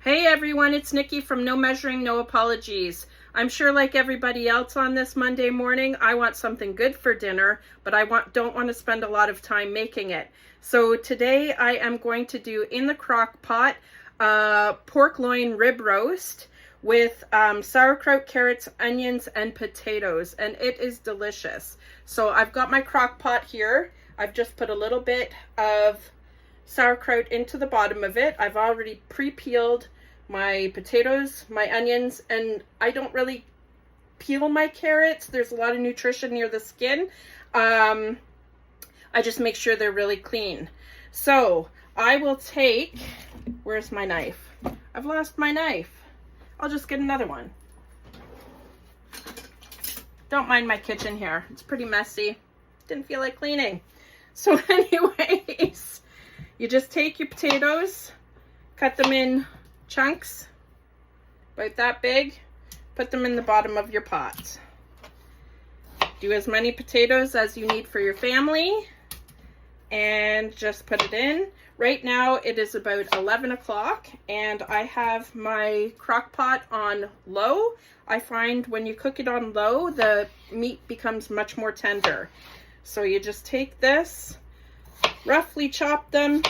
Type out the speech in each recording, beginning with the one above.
Hey everyone, it's Nikki from No Measuring, No Apologies. I'm sure like everybody else on this Monday morning, I want something good for dinner, but don't want to spend a lot of time making it. So today I am going to do in the crock pot pork loin rib roast with sauerkraut, carrots, onions, and potatoes, and it is delicious. So I've got my crock pot here. I've just put a little bit of sauerkraut into the bottom of it. I've already pre-peeled my potatoes, my onions, and I don't really peel my carrots. There's a lot of nutrition near the skin. I just make sure they're really clean. So I will take, where's my knife? I've lost my knife. I'll just get another one. Don't mind my kitchen here. It's pretty messy. Didn't feel like cleaning. So anyways, you just take your potatoes, cut them in chunks, about that big, put them in the bottom of your pot. Do as many potatoes as you need for your family, and just put it in. Right now it is about 11 o'clock, and I have my crock pot on low. I find when you cook it on low, the meat becomes much more tender. So you just take this, roughly chop them,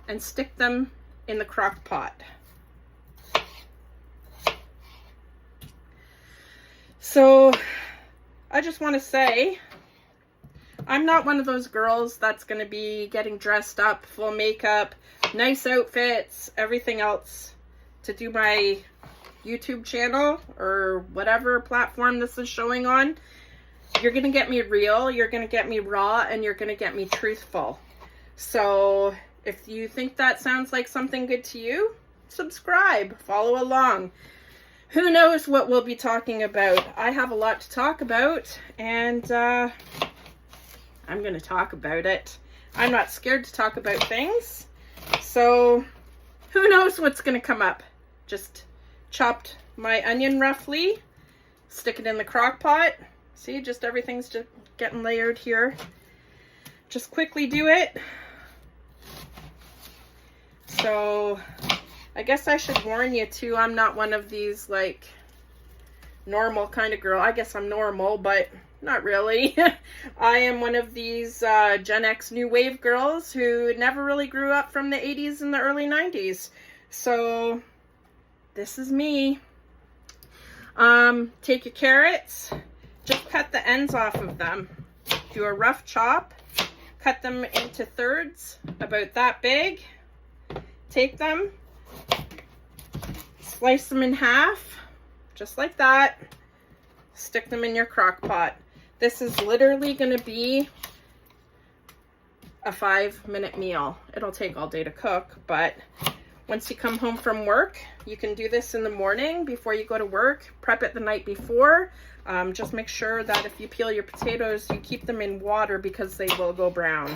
and stick them in the crock pot. So I just want to say, I'm not one of those girls that's going to be getting dressed up, full makeup, nice outfits, everything else to do my YouTube channel or whatever platform this is showing on. You're going to get me real, you're going to get me raw, and you're going to get me truthful. So if you think that sounds like something good to you, subscribe, follow along. Who knows what we'll be talking about? I have a lot to talk about, and I'm going to talk about it. I'm not scared to talk about things. So who knows what's going to come up? Just chopped my onion roughly, stick it in the crock pot. See, just everything's just getting layered here. Just quickly do it. So I guess I should warn you too, I'm not one of these like normal kind of girl. I guess I'm normal, but not really. I am one of these Gen X new wave girls who never really grew up from the 80s and the early 90s. So this is me. Take your carrots, just cut the ends off of them. Do a rough chop, cut them into thirds about that big. Take them, slice them in half, just like that. Stick them in your crock pot. This is literally going to be a 5-minute meal. It'll take all day to cook, but once you come home from work, you can do this in the morning before you go to work. Prep it the night before. Just make sure that if you peel your potatoes, you keep them in water because they will go brown.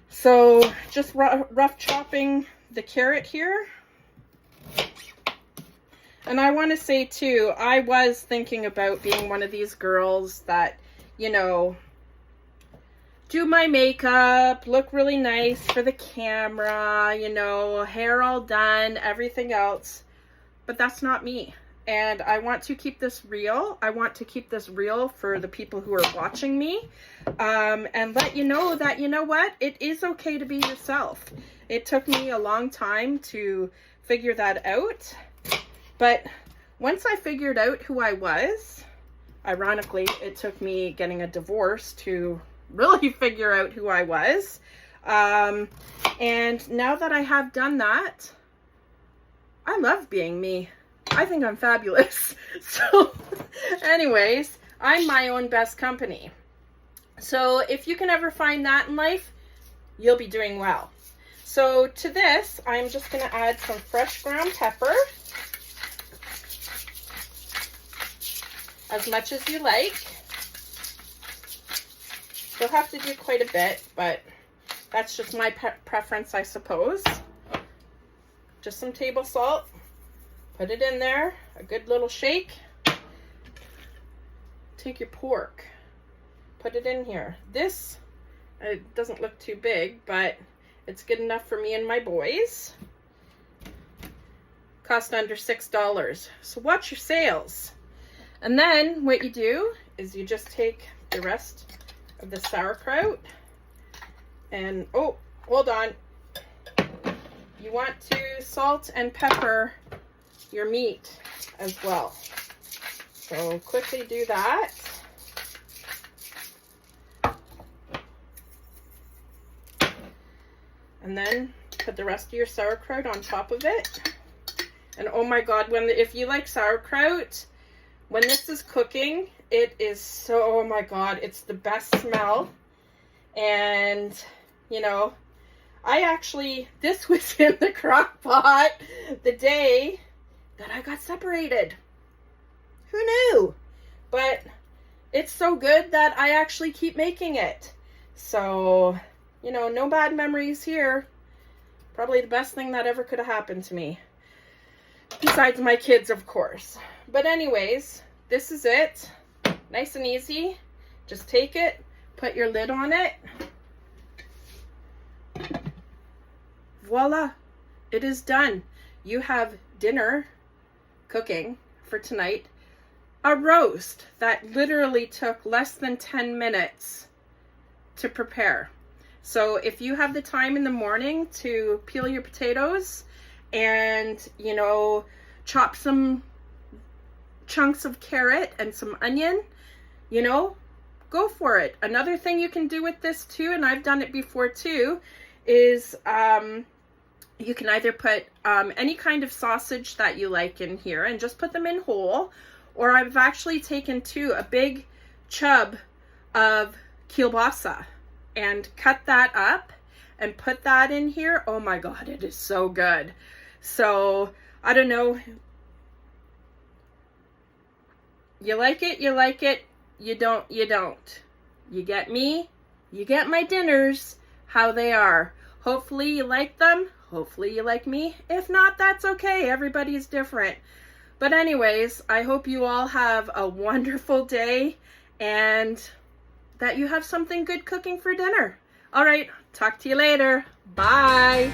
So just rough chopping the carrot here. And I want to say too, I was thinking about being one of these girls that, you know, do my makeup, look really nice for the camera, you know, hair all done, everything else. But that's not me. And I want to keep this real. I want to keep this real for the people who are watching me. And let you know that, you know what? It is okay to be yourself. It took me a long time to figure that out. But once I figured out who I was, ironically, it took me getting a divorce to really figure out who I was. And now that I have done that, I love being me. I think I'm fabulous. So anyways, I'm my own best company. So if you can ever find that in life, you'll be doing well. So to this, I'm just going to add some fresh ground pepper. As much as you like. You'll have to do quite a bit, but that's just my preference, I suppose. Just some table salt. Put it in there, a good little shake. Take your pork, put it in here. This, it doesn't look too big, but it's good enough for me and my boys. cost under $6. So watch your sales. And then what you do is you just take the rest of the sauerkraut and, oh, hold on. You want to salt and pepper your meat as well. So quickly do that. And then put the rest of your sauerkraut on top of it. And oh my God, if you like sauerkraut, when this is cooking, it is so, oh my God, it's the best smell. And, you know, this was in the crock pot the day that I got separated. Who knew? But it's so good that I actually keep making it. So, you know, no bad memories here. Probably the best thing that ever could have happened to me. Besides my kids, of course. But anyways, this is it. Nice and easy. Just take it, put your lid on it. Voila, it is done. You have dinner cooking for tonight. A roast that literally took less than 10 minutes to prepare. So if you have the time in the morning to peel your potatoes and, you know, chop some chunks of carrot and some onion, you know, go for it. Another thing you can do with this too, and I've done it before too, is you can either put any kind of sausage that you like in here and just put them in whole, or I've actually taken a big chub of kielbasa and cut that up and put that in here. Oh my God, it is so good. So I don't know, you like it, you like it, you don't, you don't. You get me, you get my dinners, how they are. Hopefully you like them. Hopefully you like me. If not, that's okay. Everybody's different. But anyways, I hope you all have a wonderful day and that you have something good cooking for dinner. All right, talk to you later. Bye.